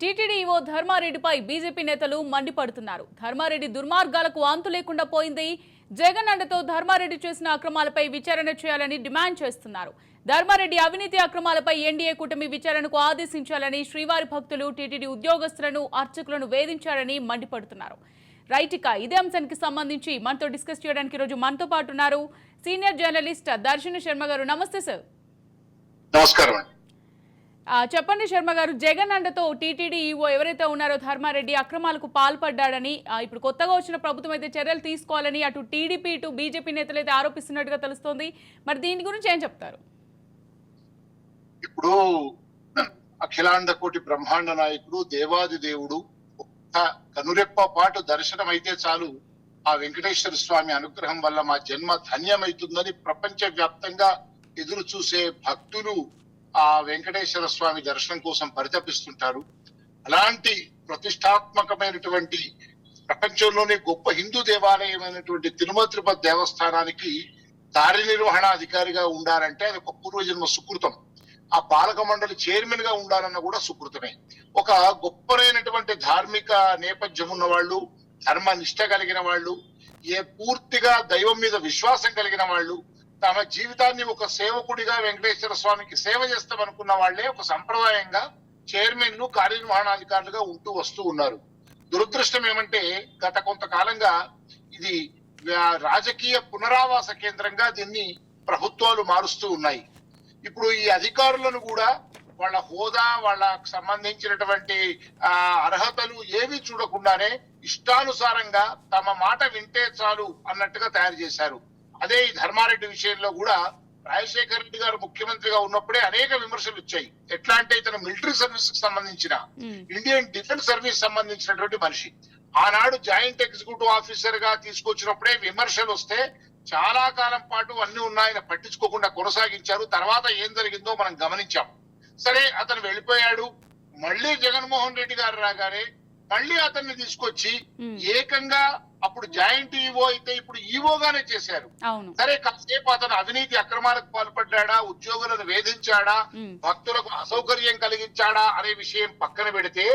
TTD EO ధర్మారెడ్డిపై BJP నేతలు మండిపడుతున్నారు. ధర్మారెడ్డి దుర్మార్గాలకు అంతు లేకుండా పోయింది. జగన్ అండతో ధర్మారెడ్డి చేసిన అక్రమాలపై విచారణ చేయాలని డిమాండ్ చేస్తున్నారు. ధర్మారెడ్డి అవినీతి అక్రమాలపై ఎన్డీఏ కూటమి విచారణకు ఆదేశించాలని శ్రీవారి భక్తులు టీటీడీ ఉద్యోగస్తులను అర్చకులను వేధించారని మండిపడుతున్నారు. రైటిక ఇదే అంశానికి సంబంధించి మనతో డిస్కస్ చేయడానికి రోజు మనతో పాటు ఉన్నారు సీనియర్ జర్నలిస్ట్ దర్శన్ శర్మ గారు. నమస్తే సార్. నమస్కారం. చెప్పండి శర్మ గారు, జగన్ అండతో టీటీడీ ఈవో ఎవరైతే ఉన్నారో ధర్మారెడ్డి అక్రమాలకు పాల్పడ్డాడని ఇప్పుడు కొత్తగా వచ్చిన ప్రభుత్వం అయితే చర్యలు తీసుకోవాలని అటు టీడీపీ ఇటు బీజేపీ నేతలు అయితే ఆరోపిస్తున్నట్టుగా తెలుస్తోంది. మరి దీని గురించి ఏం చెప్తారు? ఇప్పుడు అఖిలాండ కోటి బ్రహ్మాండ నాయకుడు దేవాది దేవుడు ఒక్క కనురెప్ప పాటు దర్శనం అయితే చాలు, ఆ వెంకటేశ్వర స్వామి అనుగ్రహం వల్ల మా జన్మ ధన్యమైతుందని ప్రపంచ వ్యాప్తంగా ఎదురు చూసే భక్తులు ఆ వెంకటేశ్వర స్వామి దర్శనం కోసం పరితపిస్తుంటారు. అలాంటి ప్రతిష్టాత్మకమైనటువంటి ప్రపంచంలోనే గొప్ప హిందూ దేవాలయమైనటువంటి తిరుమల తిరుపతి దేవస్థానానికి కార్యనిర్వహణాధికారిగా ఉండాలంటే అది ఒక పూర్వజన్మ సుకృతం. ఆ పాలక మండలి చైర్మన్ గా ఉండాలన్న కూడా సుకృతమే. ఒక గొప్పనైనటువంటి ధార్మిక నేపథ్యం ఉన్న వాళ్ళు, ధర్మ నిష్ట కలిగిన వాళ్ళు, పూర్తిగా దైవం మీద విశ్వాసం కలిగిన వాళ్ళు, తమ జీవితాన్ని ఒక సేవకుడిగా వెంకటేశ్వర స్వామికి సేవ చేస్తామనుకున్న వాళ్లే ఒక సంప్రదాయంగా చైర్మన్ ను కార్యనిర్వహణాధికారులుగా వస్తూ ఉన్నారు. దురదృష్టం ఏమంటే గత కొంతకాలంగా ఇది రాజకీయ పునరావాస కేంద్రంగా దీన్ని ప్రభుత్వాలు మారుస్తూ ఉన్నాయి. ఇప్పుడు ఈ అధికారులను కూడా వాళ్ళ హోదా, వాళ్ళకు సంబంధించినటువంటి అర్హతలు ఏవి చూడకుండానే ఇష్టానుసారంగా తమ మాట వింటే చాలు అన్నట్టుగా తయారు చేశారు. అదే ఈ ధర్మారెడ్డి విషయంలో కూడా రాజశేఖర రెడ్డి గారు ముఖ్యమంత్రిగా ఉన్నప్పుడే అనేక విమర్శలు వచ్చాయి. ఎట్లా అంటే ఇతను మిలిటరీ సర్వీస్ కి సంబంధించిన, ఇండియన్ డిఫెన్స్ సర్వీస్ సంబంధించినటువంటి మనిషి. ఆనాడు జాయింట్ ఎగ్జిక్యూటివ్ ఆఫీసర్ గా తీసుకొచ్చినప్పుడే విమర్శలు వస్తే చాలా కాలం పాటు అన్ని ఉన్నాయని పట్టించుకోకుండా కొనసాగించారు. తర్వాత ఏం జరిగిందో మనం గమనించాం. సరే, అతను వెళ్ళిపోయాడు. మళ్ళీ జగన్మోహన్ రెడ్డి గారు రాగానే మళ్ళీ అతన్ని తీసుకొచ్చి ఏకంగా అప్పుడు జాయింట్ ఈవో అయితే ఇప్పుడు ఈవోగానే చేశారు. సరే, కాసేపు అతను అవినీతి అక్రమాలకు పాల్పడ్డా, ఉద్యోగులను వేధించాడా, భక్తులకు అసౌకర్యం కలిగించాడా అనే విషయం పక్కన పెడితే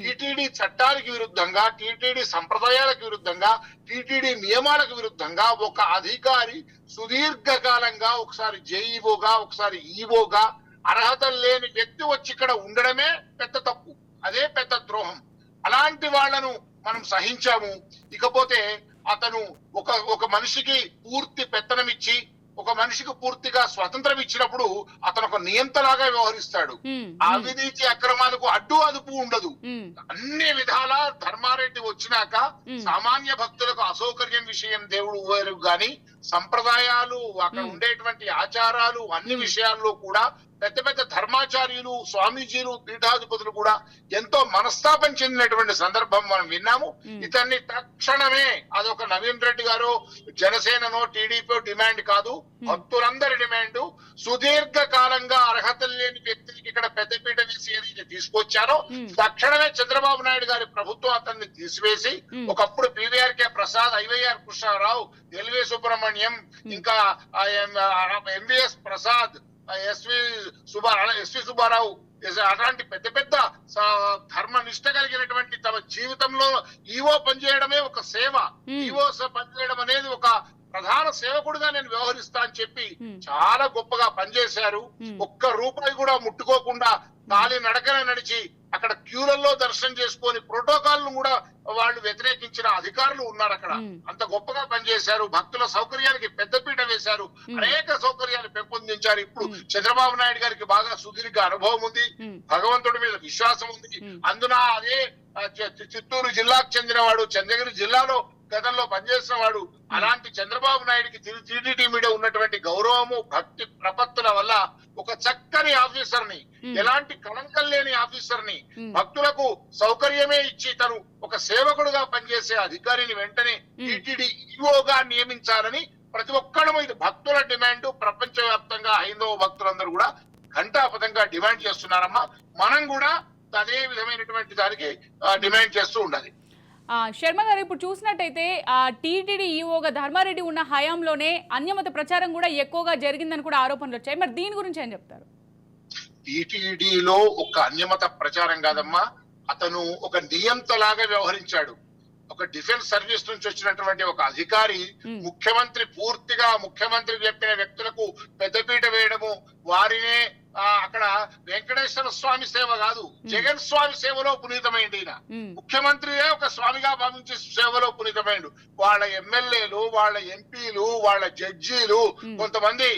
టీటీడీ చట్టాలకు విరుద్ధంగా, టీటీడీ సంప్రదాయాలకు విరుద్ధంగా, టీటీడీ నియమాలకు విరుద్ధంగా ఒక అధికారి సుదీర్ఘకాలంగా ఒకసారి జేఈఓగా, ఒకసారి ఈవోగా అర్హతలు లేని వ్యక్తి వచ్చి ఇక్కడ ఉండడమే పెద్ద తప్పు. అదే పెద్ద ద్రోహం. అలాంటి వాళ్లను మనం సహించాము. ఇకపోతే అతను ఒక మనిషికి పూర్తి పెత్తనం ఇచ్చి, ఒక మనిషికి పూర్తిగా స్వతంత్రం ఇచ్చినప్పుడు అతను ఒక నియంతలాగా వ్యవహరిస్తాడు. అవినీతి అక్రమాలకు అడ్డు అదుపు ఉండదు. అన్ని విధాల ధర్మారెడ్డి వచ్చినాక సామాన్య భక్తులకు అసౌకర్యం విషయం దేవుడు ఊరు గాని, సంప్రదాయాలు, అక్కడ ఉండేటువంటి ఆచారాలు, అన్ని విషయాల్లో కూడా పెద్ద పెద్ద ధర్మాచార్యులు, స్వామీజీలు, పీఠాధిపతులు కూడా ఎంతో మనస్తాపం చెందినటువంటి సందర్భం మనం విన్నాము. ఇతన్ని తక్షణమే, అదొక నవీన్ రెడ్డి గారు జనసేననో టీడీపీ డిమాండ్ కాదు, భక్తులందరి డిమాండ్. సుదీర్ఘ కాలంగా అర్హతలు లేని వ్యక్తికి ఇక్కడ పెద్దపీట వేసి ఏదైతే తీసుకొచ్చారో తక్షణమే చంద్రబాబు నాయుడు గారి ప్రభుత్వం అతన్ని తీసివేసి, ఒకప్పుడు PVRK Prasad, IYR Krishnarao, LV Subrahmanyam, ఇంకా ఎంవిఎస్ ప్రసాద్, ఎస్వి సుబ్బారావు అలాంటి పెద్ద పెద్ద ధర్మ నిష్ట కలిగినటువంటి తమ జీవితంలో ఈవో పనిచేయడమే ఒక సేవ. ఈవో పనిచేయడం అనేది ఒక ప్రధాన సేవకుడిగా నేను వ్యవహరిస్తా అని చెప్పి చాలా గొప్పగా పనిచేశారు. ఒక్క రూపాయి కూడా ముట్టుకోకుండా కాలి నడకనే నడిచి అక్కడ క్యూలలో దర్శనం చేసుకొని ప్రోటోకాల్ ను కూడా వాళ్ళు వ్యతిరేకించిన అధికారులు ఉన్నారు. అక్కడ అంత గొప్పగా పనిచేశారు. భక్తుల సౌకర్యానికి పెద్దపీట వేశారు. అనేక సౌకర్యాలు పెంపొందించారు. ఇప్పుడు చంద్రబాబు నాయుడు గారికి బాగా సుదీర్ఘ అనుభవం ఉంది, భగవంతుడి మీద విశ్వాసం ఉంది. అందున అదే చిత్తూరు జిల్లాకు చెందినవాడు, చంద్రగిరి జిల్లాలో గతంలో పనిచేసిన వాడు. అలాంటి చంద్రబాబు నాయుడికి టీటీడీ మీద ఉన్నటువంటి గౌరవము, భక్తి ప్రపత్తుల వల్ల ఒక చక్కని ఆఫీసర్ ని, ఎలాంటి కళంకం లేని ఆఫీసర్ ని, భక్తులకు సౌకర్యమే ఇచ్చి తను ఒక సేవకుడుగా పనిచేసే అధికారిని వెంటనే టీటీడీ ఈవోగా నియమించాలని ప్రతి ఒక్కరు, ఇది భక్తుల డిమాండ్. ప్రపంచ వ్యాప్తంగా హైందవ భక్తులందరూ కూడా ఘంటాపథంగా డిమాండ్ చేస్తున్నారమ్మా. మనం కూడా అదే విధమైనటువంటి దానికి డిమాండ్ చేస్తూ ఉండాలి. శర్మ గారు, ఇప్పుడు చూసినట్టయితే టీటీడీ ఈవోగా ధర్మారెడ్డి ఉన్న హయాంలోనే అన్యమత ప్రచారం కూడా ఎక్కువగా జరిగిందని కూడా ఆరోపణలు వచ్చాయి. మరి దీని గురించి ఏం చెప్తారు? టీటీడీలో ఒక అన్యమత ప్రచారం కాదమ్మా, అతను ఒక నియంతలాగా వ్యవహరించాడు. ఒక డిఫెన్స్ సర్వీస్ నుంచి వచ్చినటువంటి ఒక అధికారి ముఖ్యమంత్రి పూర్తిగా ముఖ్యమంత్రి చెప్పిన వ్యక్తులకు పెద్దపీట వేయడము, వారినే అక్కడ వెంకటేశ్వర స్వామి సేవ కాదు, జగన్ స్వామి సేవలో పునీతమైంది. ఈయన ముఖ్యమంత్రియే ఒక స్వామిగా భావించే సేవలో పునీతమైండు. వాళ్ళ ఎమ్మెల్యేలు, వాళ్ళ ఎంపీలు, వాళ్ళ జడ్జీలు, కొంతమంది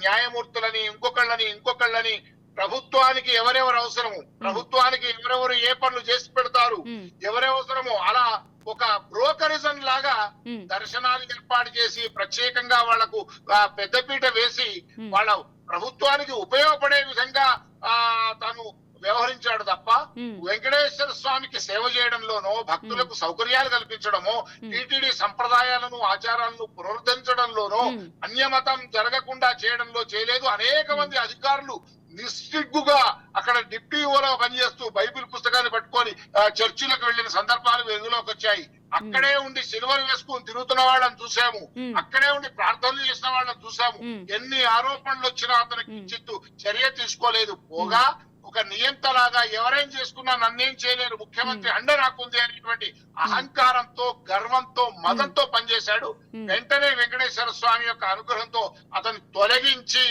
న్యాయమూర్తులని, ఇంకొకళ్ళని ప్రభుత్వానికి ఎవరెవరు అవసరము, ప్రభుత్వానికి ఎవరెవరు ఏ పనులు చేసి పెడతారు, ఎవరెవసరము అలా ఒక బ్రోకరిజం లాగా దర్శనాలు ఏర్పాటు చేసి ప్రత్యేకంగా వాళ్లకు పెద్దపీట వేసి వాళ్ళ ప్రభుత్వానికి ఉపయోగపడే విధంగా తను వ్యవహరించాడు తప్ప వెంకటేశ్వర స్వామికి సేవ చేయడంలోనో, భక్తులకు సౌకర్యాలు కల్పించడమో, టీటీడీ సంప్రదాయాలను ఆచారాలను పునరుద్ధరించడంలోనో, అన్యమతం జరగకుండా చేయడంలో చేయలేదు. అనేక మంది అధికారులు నిస్సిగ్గుగా అక్కడ డిప్యూఓలో పనిచేస్తూ బైబిల్ పుస్తకాన్ని పట్టుకొని చర్చిలకు వెళ్లిన సందర్భాలు వెలుగులోకి వచ్చాయి. అక్కడే ఉండి సిల్వర్ వేసుకుని తిరుగుతున్న వాళ్ళని చూసాము, అక్కడే ఉండి ప్రార్థనలు చేసిన వాళ్ళని చూసాము. ఎన్ని ఆరోపణలు వచ్చినా అతనికి చిత్తు చర్య తీసుకోలేదు. పోగా ఒక నియంతలాగా ఎవరేం చేసుకున్నా నన్నేం చేయలేరు, ముఖ్యమంత్రి అండ నాకుంది అనేటువంటి అహంకారంతో, గర్వంతో, మదంతో పనిచేశాడు. వెంటనే వెంకటేశ్వర స్వామి యొక్క అనుగ్రహంతో అతను తొలగించి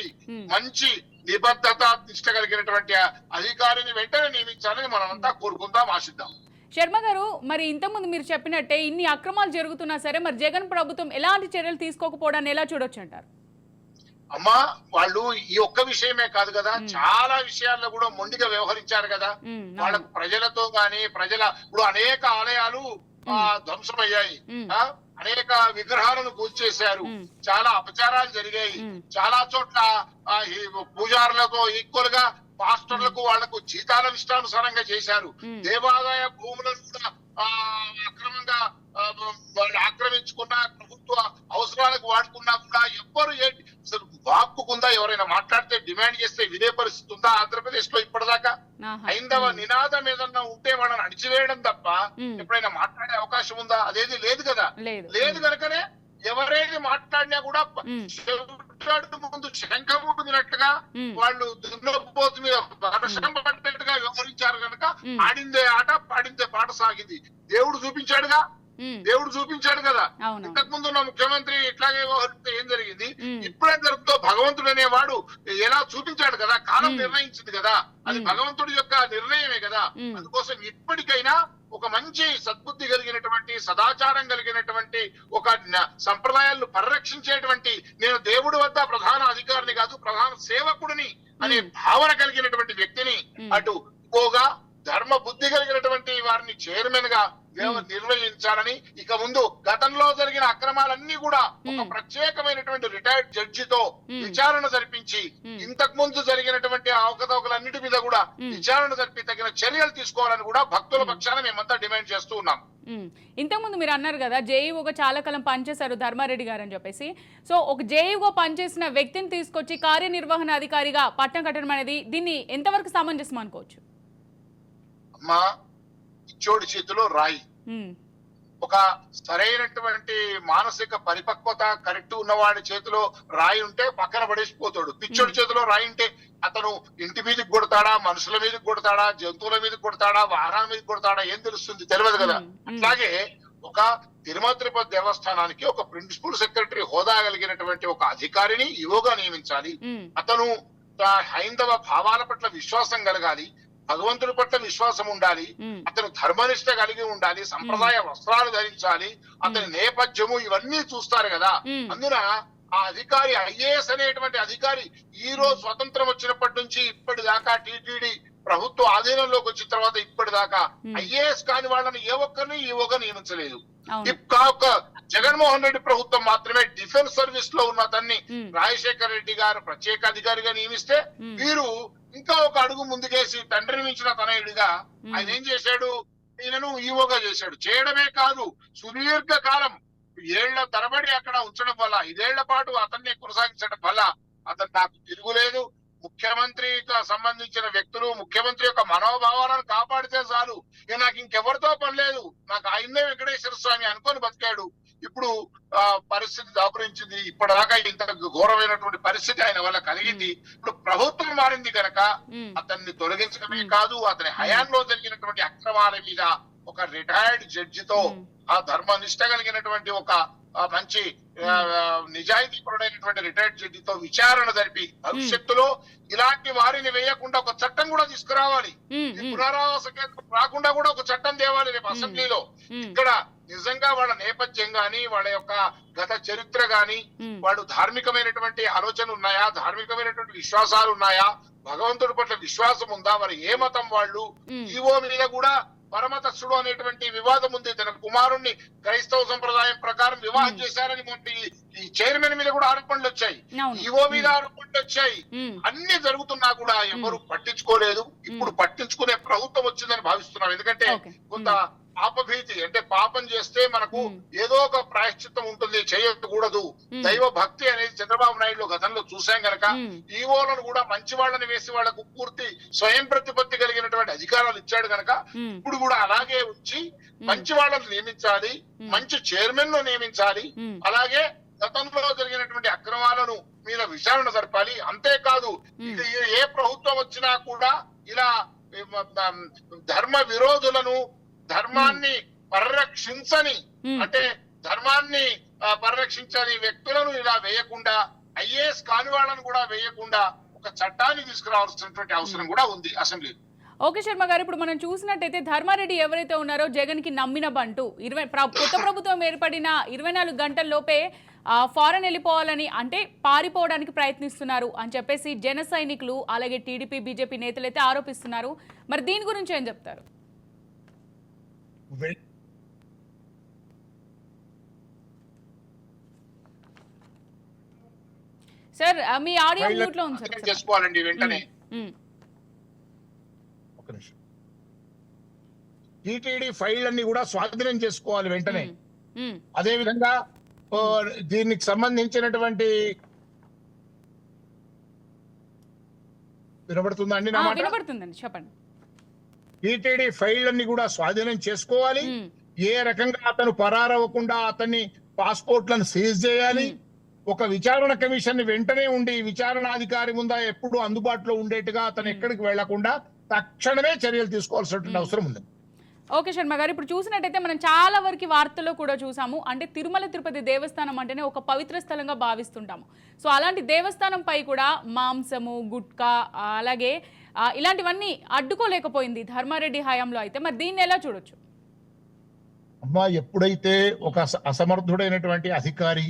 మంచి నిబద్ధత, నిష్ట కలిగినటువంటి అధికారిని వెంటనే నియమించాలని మనమంతా కోరుకుందాం, ఆశిద్దాం. శర్మ గారు, మరి ఇంతకుముందు మీరు చెప్పినట్టే ఇన్ని అక్రమాలు జరుగుతున్నా సరే మరి జగన్ ప్రభుత్వం ఎలాంటి చర్యలు తీసుకోకపోవడాన్ని ఎలా చూడొచ్చు అంటారు? అమ్మా, వాళ్ళు ఈ ఒక్క విషయమే కాదు కదా, చాలా విషయాల్లో కూడా మొండిగా వ్యవహరించారు కదా. వాళ్ళకు ప్రజలతో గాని ఇప్పుడు అనేక ఆలయాలు ధ్వంసమయ్యాయి, అనేక విగ్రహాలను కూల్చేశారు, చాలా అపచారాలు జరిగాయి, చాలా చోట్ల పూజారులతో ఈక్వల్ గా పాస్టర్లకు వాళ్లకు జీతాల ఇష్టానుసారంగా చేశారు. దేవాదాయ భూములను కూడా అక్రమంగా వాళ్ళు ఆక్రమించుకున్నా, ప్రభుత్వ అవసరాలకు వాడుకున్నా కూడా ఎవ్వరు అసలు వాక్కుకుందా, ఎవరైనా మాట్లాడితే డిమాండ్ చేస్తే వినే పరిస్థితి ఉందా ఆంధ్రప్రదేశ్ లో ఇప్పటిదాకా? హైందవ నినాదం ఏదన్నా ఉంటే వాళ్ళని అణిచివేయడం తప్ప ఎప్పుడైనా మాట్లాడే అవకాశం ఉందా? అదేది లేదు కదా. లేదు కనుకనే ఎవరైనా మాట్లాడినా కూడా ముందు శంఖముడినట్టుగా వాళ్ళు దున్నపోతు మీద వర్షం పడ్డట్టుగా వ్యవహరించారు కనుక ఆడిందే ఆట, పాడిందే పాట సాగింది. దేవుడు చూపించాడు కదా. ఇంతకు ముందు ఉన్న ముఖ్యమంత్రి ఇట్లాగే వ్యవహరిస్తే ఏం జరిగింది, ఇప్పుడేం జరుగుతుందో భగవంతుడు అనేవాడు ఎలా చూపించాడు కదా. కాలం నిర్ణయించింది కదా, అది భగవంతుడి యొక్క నిర్ణయమే కదా. అందుకోసం ఇప్పటికైనా ఒక మంచి సద్బుద్ధి కలిగినటువంటి, సదాచారం కలిగినటువంటి, ఒక సంప్రదాయాలను పరిరక్షించేటువంటి, నేను దేవుడి వద్ద ప్రధాన అధికారిని కాదు ప్రధాన సేవకుడిని అనే భావన కలిగినటువంటి వ్యక్తిని అటు పోగా ధర్మ బుద్ధి కలిగినటువంటి వారిని చైర్మన్ గా నిర్వహించాలని, ఇక ముందు గతంలో జరిగిన అక్రమాలన్నీ కూడా ఒక ప్రత్యేకమైనటువంటి రిటైర్డ్ జడ్జితో విచారణ జరిపించి, ఇంతకు ముందు జరిగినటువంటి అవకతవకలన్నిటి మీద కూడా విచారణ జరిపి తగిన చర్యలు తీసుకోవాలని కూడా భక్తుల పక్షాన మేమంతా డిమాండ్ చేస్తూ ఉన్నాం. ఇంతకుముందు మీరు అన్నారు కదా జేఈఓగా చాలా కాలం పనిచేశారు ధర్మారెడ్డి గారు అని చెప్పేసి. సో ఒక జేఈఓగా పనిచేసిన వ్యక్తిని తీసుకొచ్చి కార్యనిర్వహణ అధికారిగా పట్టం కట్టడం అనేది దీన్ని ఎంతవరకు సమంజసం అనుకోవచ్చు? అమ్మా, ఇచ్చోడి చేతిలో రాయి. ఒక సరైనటువంటి మానసిక పరిపక్వత కరెక్ట్ ఉన్నవాడి చేతిలో రాయి ఉంటే పక్కన పడేసిపోతాడు. పిచ్చోడి చేతిలో రాయి ఉంటే అతను ఇంటి మీదకి కొడతాడా, మనుషుల మీదకి కొడతాడా, జంతువుల మీదకి కొడతాడా, వాహనాల మీదకి కొడతాడా ఏం తెలుస్తుంది, తెలియదు కదా. అట్లాగే ఒక తిరుపతి దేవస్థానానికి ఒక ప్రిన్సిపల్ సెక్రటరీ హోదా కలిగినటువంటి ఒక అధికారిని ఈవోగా నియమించాలి. అతను హైందవ భావాల పట్ల విశ్వాసం కలగాలి, భగవంతుడి పట్ల విశ్వాసం ఉండాలి, అతను ధర్మనిష్ట కలిగి ఉండాలి, సంప్రదాయ వస్త్రాలు ధరించాలి, అతని నేపథ్యము ఇవన్నీ చూస్తారు కదా. అందున ఆ అధికారి ఐఏఎస్ అనేటువంటి అధికారి ఈ రోజు స్వతంత్రం వచ్చినప్పటి నుంచి ఇప్పటిదాకా టీటీడీ ప్రభుత్వ ఆధీనంలోకి వచ్చిన తర్వాత ఇప్పటిదాకా ఐఏఎస్ కాని వాళ్ళని ఏ ఒక్కరిని ఈవోగా నియమించలేదు. జగన్మోహన్ రెడ్డి ప్రభుత్వం మాత్రమే డిఫెన్స్ సర్వీస్ లో ఉన్న అతన్ని రాజశేఖర రెడ్డి గారు ప్రత్యేక అధికారిగా నియమిస్తే వీరు ఇంకా ఒక అడుగు ముందుకేసి తండ్రిని మించిన తనయుడిగా ఆయన ఏం చేశాడు, ఈయనను ఈవోగా చేశాడు. చేయడమే కాదు, సుదీర్ఘ కాలం 7 ఏళ్ల తరబడి అక్కడ ఉంచడం వల్ల, 5 ఏళ్ల పాటు అతన్ని కొనసాగించడం వల్ల అతను నాకు తిరుగులేదు. ముఖ్యమంత్రికి సంబంధించిన వ్యక్తులు ముఖ్యమంత్రి యొక్క మనోభావాలను కాపాడితే చాలు, ఇక నాకు ఇంకెవరితో పని లేదు, నాకు ఆయన్నే వెంకటేశ్వర స్వామి అనుకొని బతికాడు. ఇప్పుడు పరిస్థితి దాపురించింది, ఇప్పటిదాకా ఇంత ఘోరమైనటువంటి పరిస్థితి ఆయన వల్ల కలిగింది. ఇప్పుడు ప్రభుత్వం మారింది కనుక అతన్ని తొలగించడమే కాదు, అతని హయాంలో జరిగినటువంటి అక్రమాలు అక్రమాల మీద ఒక రిటైర్డ్ జడ్జితో ఆ ధర్మనిష్ట కలిగినటువంటి ఒక మంచి నిజాయితీపరుడైనటువంటి రిటైర్డ్ జడ్జితో విచారణ జరిపి భవిష్యత్తులో ఇలాంటి వారిని వేయకుండా ఒక చట్టం కూడా తీసుకురావాలి. పునరావాస కేంద్రం రాకుండా కూడా ఒక చట్టం తేవాలి రేపు అసెంబ్లీలో. ఇక్కడ నిజంగా వాళ్ళ నేపథ్యం గాని, వాళ్ళ యొక్క గత చరిత్ర గాని, వాళ్ళు ధార్మికమైనటువంటి ఆలోచనలు ఉన్నాయా, ధార్మికమైనటువంటి విశ్వాసాలు ఉన్నాయా, భగవంతుడి పట్ల విశ్వాసం ఉందా, మరి ఏ మతం వాళ్ళు, ఈవో మీద కూడా పరమతస్సుడు అనేటువంటి వివాదం ఉంది. తన కుమారుణ్ణి క్రైస్తవ సంప్రదాయం ప్రకారం వివాహం చేశారని ఈ చైర్మన్ మీద కూడా ఆరోపణలు వచ్చాయి, ఈవో మీద ఆరోపణలు వచ్చాయి. అన్ని జరుగుతున్నా కూడా ఎవరు పట్టించుకోలేదు. ఇప్పుడు పట్టించుకునే ప్రభుత్వం వచ్చిందని భావిస్తున్నాం. ఎందుకంటే కొంత పాపభీతి, అంటే పాపం చేస్తే మనకు ఏదో ఒక ప్రాయశ్చిత్తం ఉంటుంది, చేయకూడదు. దైవ భక్తి అనేది చంద్రబాబు నాయుడు గతంలో చూసాం గనక ఈవోలను కూడా మంచి వాళ్ళని వేసి వాళ్లకు పూర్తి స్వయం ప్రతిపత్తి కలిగినటువంటి అధికారాలు ఇచ్చాడు గనక ఇప్పుడు కూడా అలాగే ఉంచి మంచి వాళ్ళని నియమించాలి, మంచి చైర్మన్ ను నియమించాలి. అలాగే గతంలో జరిగినటువంటి అక్రమాలను మీద విచారణ జరపాలి. అంతేకాదు ఏ ప్రభుత్వం వచ్చినా కూడా ఇలా ధర్మ విరోధులను, ధర్మాన్ని పరిరక్షించని, అంటే ధర్మాన్ని పరిరక్షించని వ్యక్తులను ఇలా వేయకుండా, ఐఏఎస్ కాని వాళ్ళను కూడా వేయకుండా ఒక చట్టాన్ని తీసుకురావాల్సినటువంటి అవసరం కూడా ఉంది అసెంబ్లీ. ఓకే శర్మ గారు, ఇప్పుడు మనం చూసినట్టయితే ధర్మారెడ్డి ఎవరైతే ఉన్నారో జగన్ కి నమ్మిన బంటు కొత్త ప్రభుత్వం ఏర్పడిన 24 గంటల్లోపే ఫారెన్ వెళ్ళిపోవాలని, అంటే పారిపోవడానికి ప్రయత్నిస్తున్నారు అని చెప్పేసి జన సైనికులు అలాగే టీడీపీ బీజేపీ నేతలైతే ఆరోపిస్తున్నారు. మరి దీని గురించి ఏం చెప్తారు? సార్ మీ ఆడియో మ్యూట్ లో ఉంది సార్. చేసుకోవాలండి వెంటనే. టీటీడీ ఫైల్ అన్ని కూడా స్వాధీనం చేసుకోవాలి వెంటనే. అదే విధంగా దీనికి సంబంధించినటువంటి వినబడుతుందండి నా మాట? వినబడుతుందండి, చెప్పండి. టీటీడీ ఫైల్ అన్ని కూడా స్వాధీనం చేసుకోవాలి. ఏ రకంగా అతను పరారవ్వకుండా అతన్ని పాస్పోర్ట్లను సీజ్ చేయాలి. ఒక విచారణ కమిషన్ వెంటనే ఉండి విచారణాధికారి ముందా ఎప్పుడు అందుబాటులో ఉండేట్టుగా అతను ఎక్కడికి వెళ్లకుండా తక్షణమే చర్యలు తీసుకోవాల్సిన అవసరం ఉంది. ఓకే శర్మ గారు, ఇప్పుడు చూసినట్టయితే మనం చాలా వరకు వార్తల్లో కూడా చూసాము, అంటే తిరుమల తిరుపతి దేవస్థానం అంటేనే ఒక పవిత్ర స్థలంగా భావిస్తుంటాము. సో అలాంటి దేవస్థానం పై కూడా మాంసము, గుట్కా, అలాగే ఇలాంటివన్నీ అడ్డుకోలేకపోయింది ధర్మారెడ్డి హయాంలో. అయితే మరి దీన్ని ఎలా చూడొచ్చు? అమ్మా, ఎప్పుడైతే ఒక అసమర్థుడైనటువంటి అధికారి,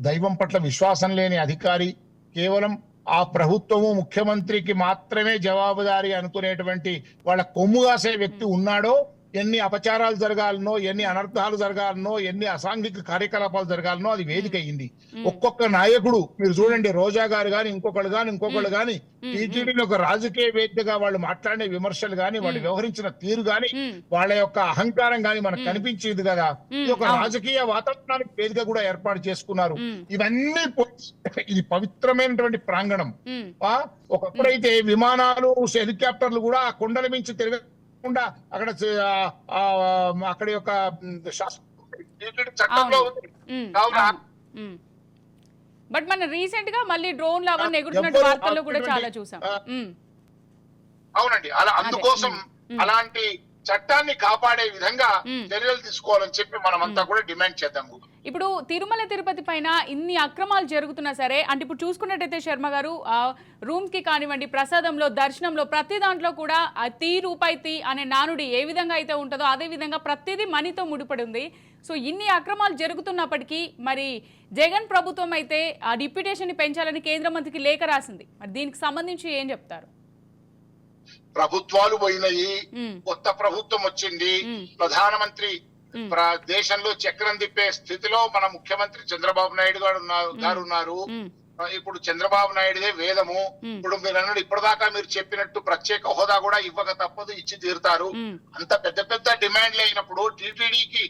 దైవం పట్ల విశ్వాసం లేని అధికారి, కేవలం ఆ ప్రభుత్వము ముఖ్యమంత్రికి మాత్రమే జవాబుదారీ అనుకునేటువంటి వాళ్ళ కొమ్ముగాసే వ్యక్తి ఉన్నాడో, ఎన్ని అపచారాలు జరగాలనో, ఎన్ని అనర్థాలు జరగాలనో, ఎన్ని అసాంఘిక కార్యకలాపాలు జరగాలనో అది వేదిక అయింది. ఒక్కొక్క నాయకుడు మీరు చూడండి, రోజా గారు గాని ఇంకొకళ్ళు గాని టీటీడీని ఒక రాజకీయ వేదికగా వాళ్ళు మాట్లాడే విమర్శలు గాని, వాళ్ళు వ్యవహరించిన తీరు గాని, వాళ్ళ యొక్క అహంకారం గాని మనకు కనిపించేది కదా. ఇది ఒక రాజకీయ వాతావరణానికి వేదిక కూడా ఏర్పాటు చేసుకున్నారు. ఇవన్నీ ఇది పవిత్రమైనటువంటి ప్రాంగణం. ఒకప్పుడైతే విమానాలు, హెలికాప్టర్లు కూడా ఆ కొండల మించి అక్కడ అక్కడ యొక్క చట్టంలో ఉంది. బట్ మన రీసెంట్ గా మళ్ళీ డ్రోన్లు అవన్నీ ఎగురుతున్నట్టు వార్తల్లో కూడా చాలా చూసాం. అవునండి, అలా అందుకోసం అలాంటి చట్టాన్ని కాపాడే విధంగా చర్యలు తీసుకోవాలని చెప్పి మనమంతా కూడా డిమాండ్ చేద్దాం. ఇప్పుడు తిరుమల తిరుపతి పైన ఇన్ని అక్రమాలు జరుగుతున్నా సరే, అంటే ఇప్పుడు చూసుకున్నట్టయితే శర్మ గారు, రూమ్ కి కానివ్వండి, ప్రసాదంలో, దర్శనంలో, ప్రతి దాంట్లో కూడా తీ రూపాయి తీ అనే నానుడి ఏ విధంగా అయితే ఉంటుందో అదే విధంగా ప్రతిదీ మనీతో ముడిపడి ఉంది. సో ఇన్ని అక్రమాలు జరుగుతున్నప్పటికీ మరి జగన్ ప్రభుత్వం అయితే ఆ డిప్యూటేషన్ ని పెంచాలని కేంద్ర మంత్రికి లేఖ రాసింది. మరి దీనికి సంబంధించి ఏం చెప్తారు? ప్రభుత్వాలు పోయినాయి, కొత్త ప్రభుత్వం వచ్చింది, ప్రధానమంత్రి దేశంలో చక్రం తిప్పే స్థితిలో మన ముఖ్యమంత్రి చంద్రబాబు నాయుడు గారు ఉన్నారు. ఇప్పుడు చంద్రబాబు నాయుడుదే వేదము. ఇప్పుడు మీరు అన్నాడు, ఇప్పటిదాకా మీరు చెప్పినట్టు ప్రత్యేక హోదా కూడా ఇవ్వక తప్పదు, ఇచ్చి తీరుతారు. అంత పెద్ద పెద్ద డిమాండ్లు అయినప్పుడు టీటీడీకి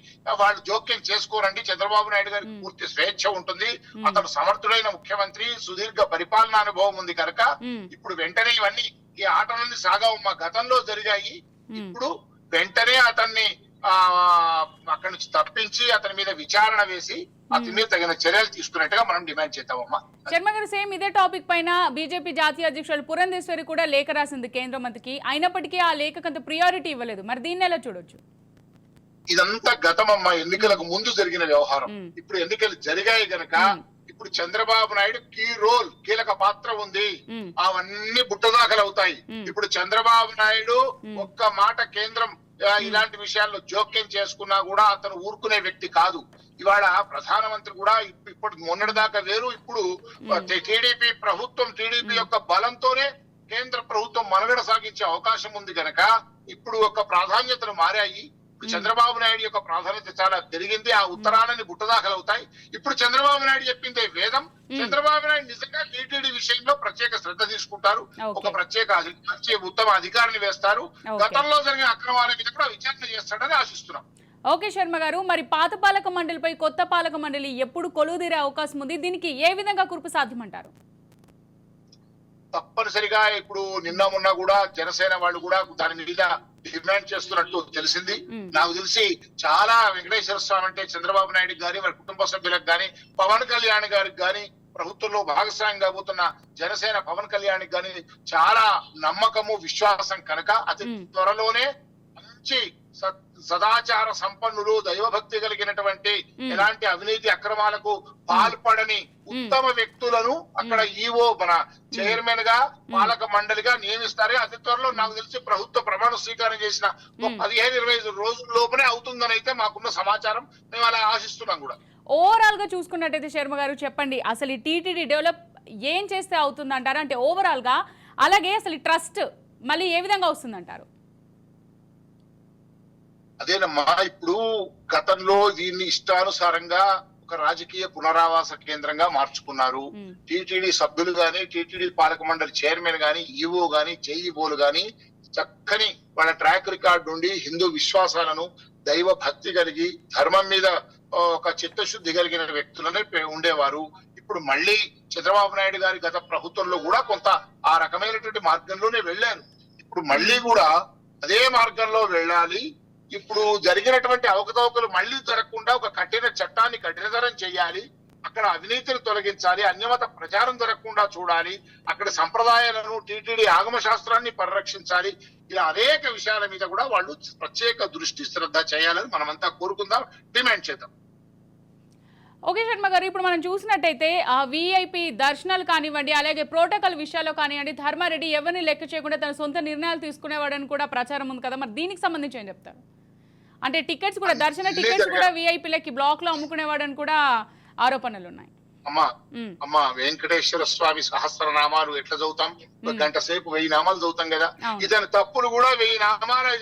వాళ్ళు జోక్యం చేసుకోరండి. చంద్రబాబు నాయుడు గారికి పూర్తి స్వేచ్ఛ ఉంటుంది. అతను సమర్థుడైన ముఖ్యమంత్రి, సుదీర్ఘ పరిపాలనా అనుభవం ఉంది కనుక ఇప్పుడు వెంటనే ఇవన్నీ ఈ ఆటలన్నీ సాగవు. మా గతంలో జరిగాయి. ఇప్పుడు వెంటనే అతన్ని అక్కడి నుంచి తప్పించి అతని మీద విచారణ వేసి అతని మీద తగిన చర్యలు తీసుకున్నట్టుగా మనం డిమాండ్ చేద్దామమ్మా. శర్మ గారు, సేమ్ ఇదే టాపిక్ పైన బీజేపీ జాతీయ అధ్యక్షులు పురంధేశ్వరి కూడా లేఖ రాసింది కేంద్ర మంత్రికి. అయినప్పటికీ ఆ లేఖకు అంత ప్రియారిటీ ఇవ్వలేదు. మరి దీన్ని ఎలా చూడొచ్చు? ఇదంతా గతమమ్మా, ఎన్నికలకు ముందు జరిగిన వ్యవహారం. ఇప్పుడు ఎన్నికలు జరిగాయి గనక ఇప్పుడు చంద్రబాబు నాయుడు కీలక పాత్ర ఉంది, అవన్నీ బుట్టదాఖలు అవుతాయి. ఇప్పుడు చంద్రబాబు నాయుడు ఒక్క మాట కేంద్రం ఇలాంటి విషయాల్లో జోక్యం చేసుకున్నా కూడా అతను ఊరుకునే వ్యక్తి కాదు. ఇవాళ ప్రధానమంత్రి కూడా ఇప్పుడు మొన్నటి దాకా వేరు, ఇప్పుడు టీడీపీ ప్రభుత్వం, టీడీపీ యొక్క బలంతోనే కేంద్ర ప్రభుత్వం మనుగడ సాగించే అవకాశం ఉంది గనక ఇప్పుడు ఒక ప్రాధాన్యతలు మారాయి. ఇప్పుడు చంద్రబాబు నాయుడు యొక్క ప్రాధాన్యత చాలా పెరిగింది. ఆ ఉత్తరాలని బుట్టదాఖలు అవుతాయి. ఇప్పుడు చంద్రబాబు నాయుడు చెప్పిందే వేదం. చంద్రబాబు నాయుడు నిజంగా టీటీడీ విషయంలో ప్రత్యేక శ్రద్ధ తీసుకుంటారు, ఒక మంచి ఉత్తమ అధికారిని వేస్తారు. గతంలో జరిగిన అక్రమాల మీద కూడా విచారణ చేస్తాడని ఆశిస్తున్నాం. ఓకే శర్మ గారు, మరి పాత పాలక మండలిపై కొత్త పాలక మండలి ఎప్పుడు కొలువుదీరే అవకాశం ఉంది? దీనికి ఏ విధంగా కురుపు సాధ్యమంటారు? తప్పనిసరిగా ఇప్పుడు నిన్న మొన్న కూడా జనసేన వాళ్ళు కూడా దాని మీద డిమాండ్ చేస్తున్నట్టు తెలిసింది. నాకు తెలిసి చాలా వెంకటేశ్వర స్వామి అంటే చంద్రబాబు నాయుడు గాని, వారి కుటుంబ సభ్యులకు గాని, పవన్ కళ్యాణ్ గారికి గాని, ప్రభుత్వంలో భాగస్వామ్యం కాబోతున్న జనసేన పవన్ కళ్యాణ్ గాని చాలా నమ్మకము, విశ్వాసం కనుక అతి త్వరలోనే మంచి సదాచార సంపన్నులు, దైవభక్తి కలిగినటువంటి, ఎలాంటి అవినీతి అక్రమాలకు పాల్పడని ఉత్తమ వ్యక్తులను అక్కడ ఈవో మన చైర్మన్ గా, పాలక మండలిగా నియమిస్తారు. అతి త్వరలో నాకు తెలిసి ప్రభుత్వ ప్రమాణ స్వీకారం చేసిన 15-20 రోజుల లోపలే అవుతుందని అయితే మాకున్న సమాచారం. మేము అలా ఆశిస్తున్నాం కూడా. ఓవరాల్ గా చూసుకున్నట్టయితే శర్మ గారు చెప్పండి, అసలు ఈ టీటీడీ డెవలప్ ఏం చేస్తే అవుతుంది అంటారు? అంటే ఓవరాల్ గా, అలాగే అసలు ట్రస్ట్ మళ్ళీ ఏ విధంగా వస్తుందంటారు? అదేనమ్మా, ఇప్పుడు గతంలో దీన్ని ఇష్టానుసారంగా ఒక రాజకీయ పునరావాస కేంద్రంగా మార్చుకున్నారు. టీటీడీ సభ్యులు గాని, టీటీడీ పాలక మండలి చైర్మన్ గాని, ఈవో గాని, జేఈఓలు గాని చక్కని వాళ్ళ ట్రాక్ రికార్డు నుండి హిందూ విశ్వాసాలను, దైవ భక్తి కలిగి, ధర్మం మీద ఒక చిత్తశుద్ధి కలిగిన వ్యక్తులనే ఉండేవారు. ఇప్పుడు మళ్ళీ చంద్రబాబు నాయుడు గారి గత ప్రభుత్వంలో కూడా కొంత ఆ రకమైనటువంటి మార్గంలోనే వెళ్ళారు. ఇప్పుడు మళ్ళీ కూడా అదే మార్గంలో వెళ్ళాలి. ఇప్పుడు జరిగినటువంటి అవకతవకలు మళ్లీ జరగకుండా ఒక కఠిన చట్టాన్ని కఠినతరం చేయాలి. అక్కడ అవినీతిని తొలగించాలి, అన్యమత ప్రచారం జరగకుండా చూడాలి, అక్కడ సంప్రదాయాలను, టీటీడీ ఆగమ శాస్త్రాన్ని పరిరక్షించాలి. ఇలా అనేక విషయాల మీద కూడా వాళ్ళు ప్రత్యేక దృష్టి శ్రద్ధ చేయాలని మనమంతా కోరుకుందాం, డిమాండ్ చేద్దాం. ఓకే శర్మ గారు, ఇప్పుడు మనం చూసినట్టయితే ఆ వీఐపీ దర్శనాలు కానివ్వండి, అలాగే ప్రోటోకాల్ విషయాల్లో కానివ్వండి, ధర్మారెడ్డి ఎవరిని లెక్క చేయకుండా తన సొంత నిర్ణయాలు తీసుకునేవాడని కూడా ప్రచారం ఉంది కదా. మరి దీనికి సంబంధించి ఏం చెప్తారు? అంటే టికెట్స్ కూడా, దర్శన టికెట్స్ కూడా వీఐపీలకి బ్లాక్ లో అమ్ముకునేవాడని కూడా ఆరోపణలు ఉన్నాయి. అమ్మా వెంకటేశ్వర స్వామి సహస్రనామాలు ఎట్లా చదువుతాం? గంట సేపు 1000 నామాలు చదువుతాం కదా. ఇతని తప్పులు కూడా 1000 నామాలు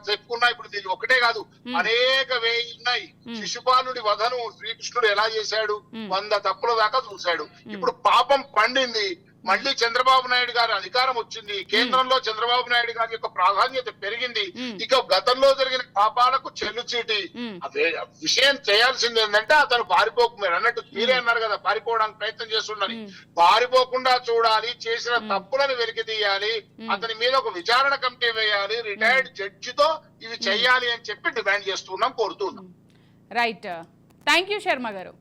చెప్పుకున్నా. ఇప్పుడు దీనికి ఒకటే కాదు, అనేక 1000 ఉన్నాయి. శిశుపాలుడి వధను శ్రీకృష్ణుడు ఎలా చేశాడు? 100 తప్పుల దాకా చూశాడు. ఇప్పుడు పాపం పండింది. మళ్ళీ చంద్రబాబు నాయుడు గారి అధికారం వచ్చింది, కేంద్రంలో చంద్రబాబు నాయుడు గారి యొక్క ప్రాధాన్యత పెరిగింది. ఇక గతంలో జరిగిన పాపాలకు చెల్లుచీటి. అదే విషయం చేయాల్సింది ఏంటంటే అతను మీరు అన్నట్టు మీరే అన్నారు కదా, పారిపోవడానికి ప్రయత్నం చేస్తున్నది. పారిపోకుండా చూడాలి, చేసిన తప్పులను వెలికి తీయాలి, అతని మీద ఒక విచారణ కమిటీ వేయాలి, రిటైర్డ్ జడ్జితో ఇవి చేయాలి అని చెప్పి డిమాండ్ చేస్తున్నాం, కోరుతున్నాం. రైట్, థ్యాంక్ యూ శర్మ గారు.